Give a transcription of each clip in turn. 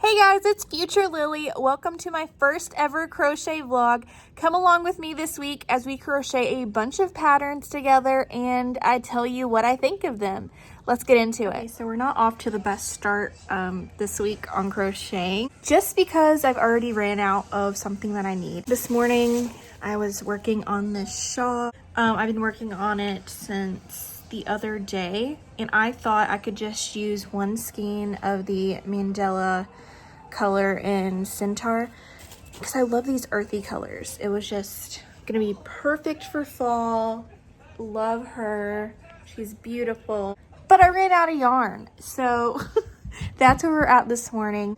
Hey guys, it's Future Lily. Welcome to my first ever crochet vlog. Come along with me this week as we crochet a bunch of patterns together and I tell you what I think of them. Let's get into it. So we're not off to the best start this week on crocheting, just because I've already ran out of something that I need. This morning I was working on this shawl. I've been working on it since the other day and I thought I could just use one skein of the Mandela color in Centaur because I love these earthy colors. It was just gonna be perfect for fall. Love her, she's beautiful, but I ran out of yarn, so that's where we're at this morning.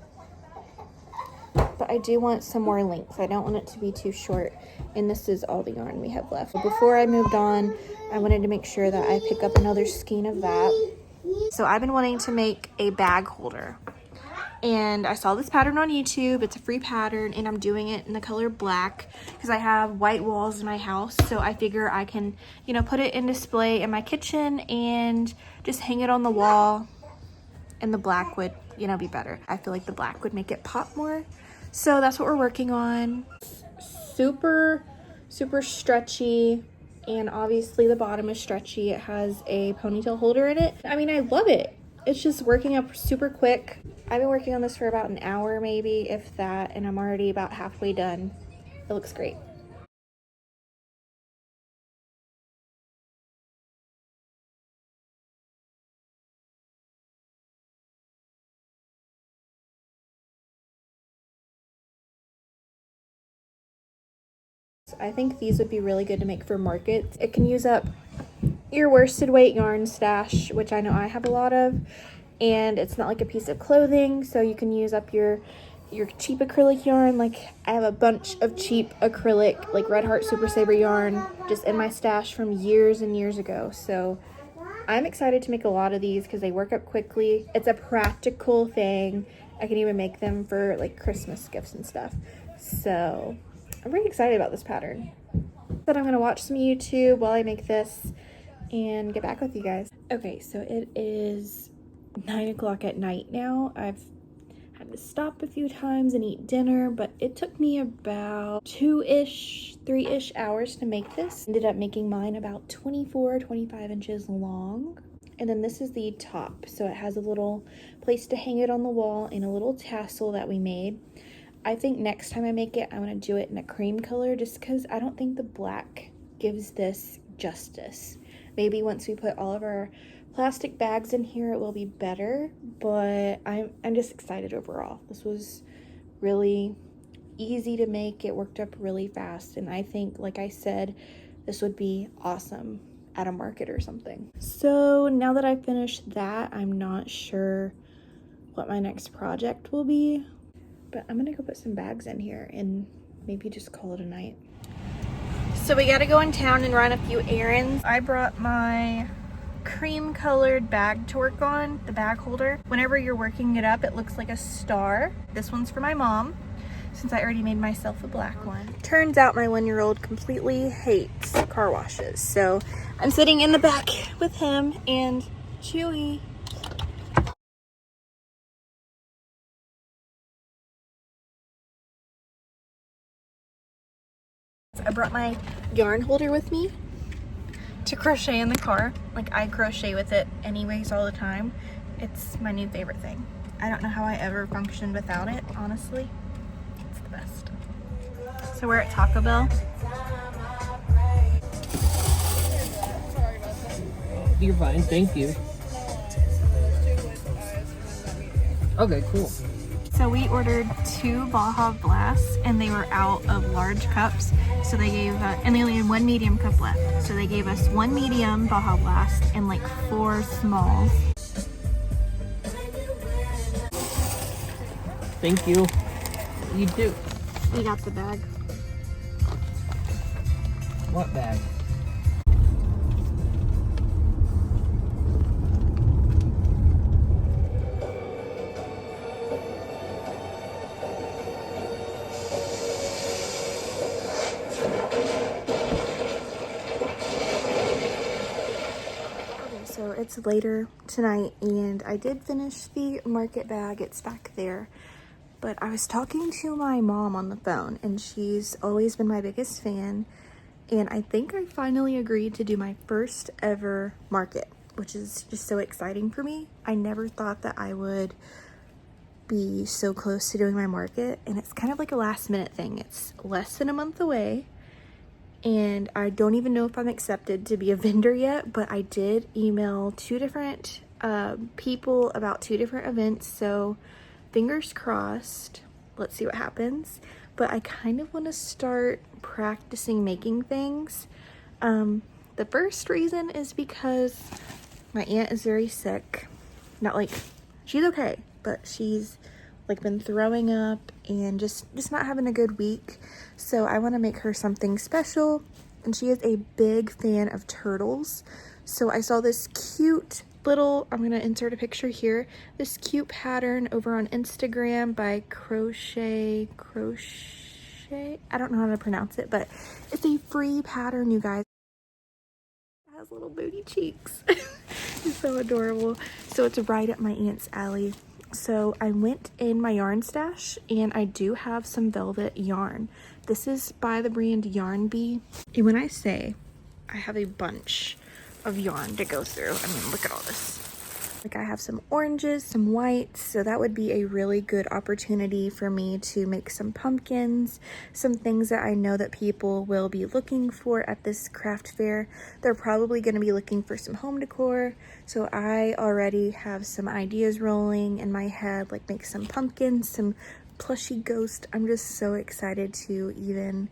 But I do want some more length. I don't want it to be too short, and this is all the yarn we have left. Before I moved on, I wanted to make sure that I pick up another skein of that. So I've been wanting to make a bag holder, and I saw this pattern on YouTube. It's a free pattern and I'm doing it in the color black because I have white walls in my house, so I figure I can, you know, put it in display in my kitchen and just hang it on the wall, and the black would, you know, be better. I feel like the black would make it pop more, so that's what we're working on. Super stretchy, and obviously the bottom is stretchy. It has a ponytail holder in it. I mean, I love it. It's just working up super quick. I've been working on this for about an hour, maybe, if that, and I'm already about halfway done. It looks great. I think these would be really good to make for markets. It can use up your worsted weight yarn stash, which I know I have a lot of, and it's not like a piece of clothing, so you can use up your cheap acrylic yarn. Like, I have a bunch of cheap acrylic, like Red Heart Super Saver yarn, just in my stash from years and years ago. So I'm excited to make a lot of these because they work up quickly. It's a practical thing. I can even make them for like Christmas gifts and stuff. So I'm really excited about this pattern. But I'm gonna watch some YouTube while I make this and get back with you guys. Okay, so it is 9 o'clock at night now. I've had to stop a few times and eat dinner, but it took me about 3-ish hours to make this. Ended up making mine about 25 inches long. And then this is the top, so it has a little place to hang it on the wall and a little tassel that we made. I think next time I make it, I'm gonna do it in a cream color, just because I don't think the black gives this justice. Maybe once we put all of our plastic bags in here, it will be better, but I'm just excited overall. This was really easy to make. It worked up really fast, and I think, like I said, this would be awesome at a market or something. So now that I've finished that, I'm not sure what my next project will be, but I'm gonna go put some bags in here and maybe just call it a night. So we gotta go in town and run a few errands. I brought my cream colored bag to work on, the bag holder. Whenever you're working it up, it looks like a star. This one's for my mom, since I already made myself a black one. Turns out my 1-year-old completely hates car washes, so I'm sitting in the back with him and Chewy. I brought my yarn holder with me to crochet in the car. Like, I crochet with it anyways all the time. It's my new favorite thing. I don't know how I ever functioned without it, honestly. It's the best. So we're at Taco Bell. You're fine, thank you. Okay, cool. So we ordered 2 Baja Blasts and they were out of large cups. So they gave, and they only had 1 medium cup left. So they gave us 1 medium Baja Blast and like 4 smalls. Thank you. You do. We got the bag. What bag? So it's later tonight and I did finish the market bag. It's back there. But I was talking to my mom on the phone, and she's always been my biggest fan. And I think I finally agreed to do my first ever market, which is just so exciting for me. I never thought that I would be so close to doing my market, and it's kind of like a last minute thing. It's less than a month away, and I don't even know if I'm accepted to be a vendor yet, but I did email 2 different people about 2 different events, so fingers crossed. Let's see what happens. But I kind of want to start practicing making things. The first reason is because my aunt is very sick. Not like, she's okay, but she's like been throwing up and just not having a good week. So I want to make her something special, and she is a big fan of turtles. So I saw this cute little, I'm gonna insert a picture here, this cute pattern over on Instagram by Crochet, I don't know how to pronounce it, but it's a free pattern, you guys. It has little booty cheeks. It's so adorable. So it's right up my aunt's alley. So I went in my yarn stash, and I do have some velvet yarn. This is by the brand Yarn Bee. And when I say I have a bunch of yarn to go through, I mean, look at all this. Like, I have some oranges, some whites, so that would be a really good opportunity for me to make some pumpkins, some things that I know that people will be looking for at this craft fair. They're probably going to be looking for some home decor, so I already have some ideas rolling in my head, like make some pumpkins, some plushy ghost. I'm just so excited to even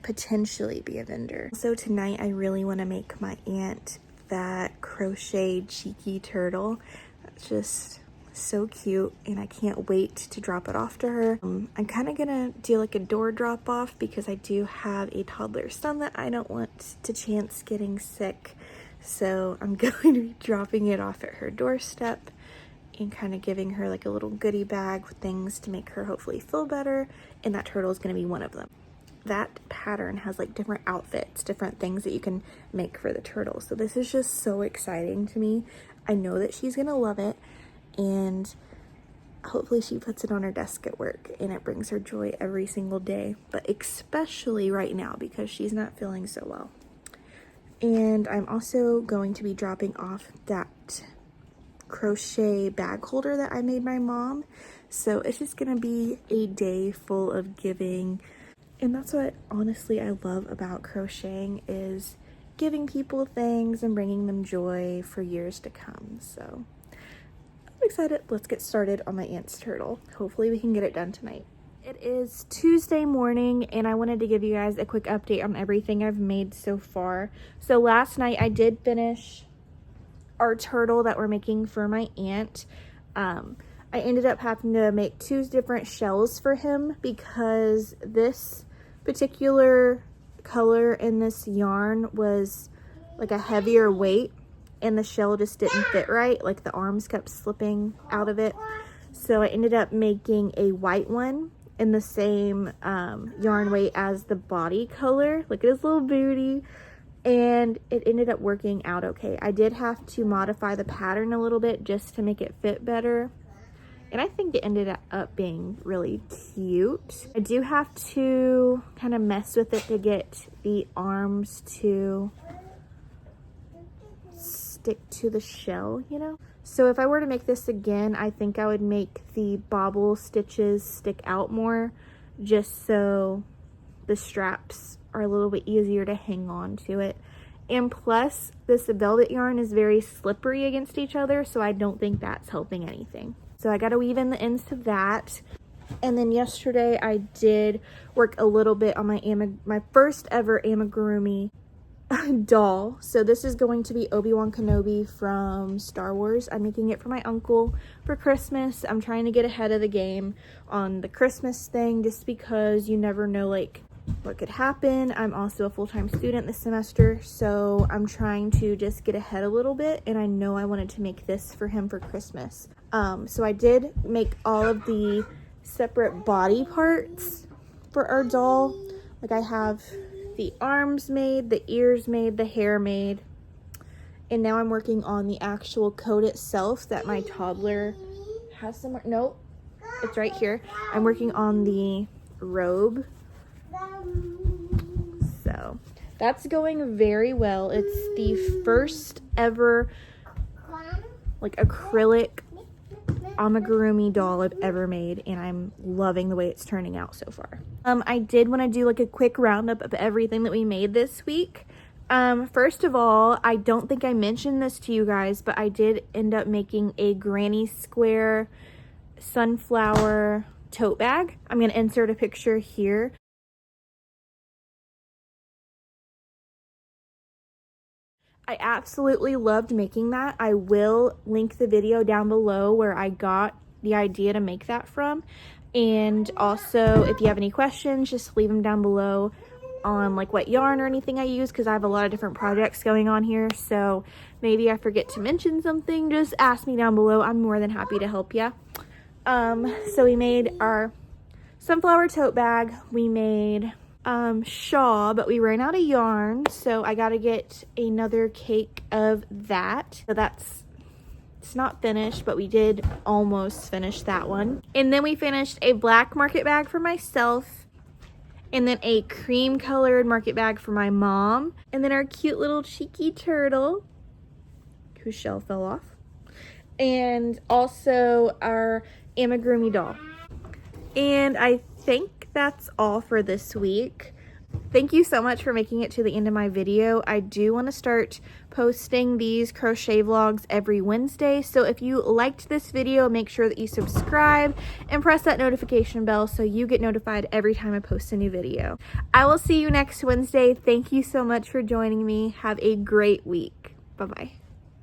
potentially be a vendor. So tonight I really want to make my aunt that crochet cheeky turtle. It's just so cute, and I can't wait to drop it off to her. I'm kind of gonna do like a door drop off because I do have a toddler son that I don't want to chance getting sick. So I'm going to be dropping it off at her doorstep and kind of giving her like a little goodie bag with things to make her hopefully feel better, and that turtle is going to be one of them. That pattern has like different outfits, different things that you can make for the turtle. So this is just so exciting to me. I know that she's gonna love it, and hopefully she puts it on her desk at work and it brings her joy every single day, but especially right now because she's not feeling so well. And I'm also going to be dropping off that crochet bag holder that I made my mom. So it's just gonna be a day full of giving. And that's what honestly I love about crocheting, is giving people things and bringing them joy for years to come. So I'm excited. Let's get started on my aunt's turtle. Hopefully we can get it done tonight. It is Tuesday morning, and I wanted to give you guys a quick update on everything I've made so far. So last night I did finish our turtle that we're making for my aunt. I ended up having to make 2 different shells for him because this particular color in this yarn was like a heavier weight, and the shell just didn't fit right. Like the arms kept slipping out of it. So I ended up making a white one in the same yarn weight as the body color. Look at his little booty. And it ended up working out okay. I did have to modify the pattern a little bit just to make it fit better. And I think it ended up being really cute. I do have to kind of mess with it to get the arms to stick to the shell, you know? So if I were to make this again, I think I would make the bobble stitches stick out more, just so the straps are a little bit easier to hang on to it. And plus, this velvet yarn is very slippery against each other, so I don't think that's helping anything. So I got to weave in the ends to that. And then yesterday I did work a little bit on my first ever amigurumi doll. So this is going to be Obi-Wan Kenobi from Star Wars. I'm making it for my uncle for Christmas. I'm trying to get ahead of the game on the Christmas thing just because you never know like what could happen. I'm also a full-time student this semester, so I'm trying to just get ahead a little bit, and I know I wanted to make this for him for Christmas. So I did make all of the separate body parts for our doll. Like I have the arms made, the ears made, the hair made, and now I'm working on the actual coat itself that my toddler has somewhere. Nope. It's right here. I'm working on the robe. So that's going very well. It's the first ever like acrylic amigurumi doll I've ever made, and I'm loving the way it's turning out so far. I did want to do like a quick roundup of everything that we made this week. First of all, I don't think I mentioned this to you guys, but I did end up making a granny square sunflower tote bag. I'm going to insert a picture here. I absolutely loved making that. I will link the video down below where I got the idea to make that from. And also, if you have any questions, just leave them down below on like what yarn or anything I use, because I have a lot of different projects going on here. So maybe I forget to mention something, just ask me down below. I'm more than happy to help you. So we made our sunflower tote bag. We made shawl, but we ran out of yarn, so I gotta get another cake of that. So it's not finished, but we did almost finish that one. And then we finished a black market bag for myself, and then a cream colored market bag for my mom, and then our cute little cheeky turtle whose shell fell off, and also our amigurumi doll. And I think that's all for this week. Thank you so much for making it to the end of my video. I do want to start posting these crochet vlogs every Wednesday, so if you liked this video, make sure that you subscribe and press that notification bell so you get notified every time I post a new video. I will see you next Wednesday. Thank you so much for joining me. Have a great week. Bye-bye.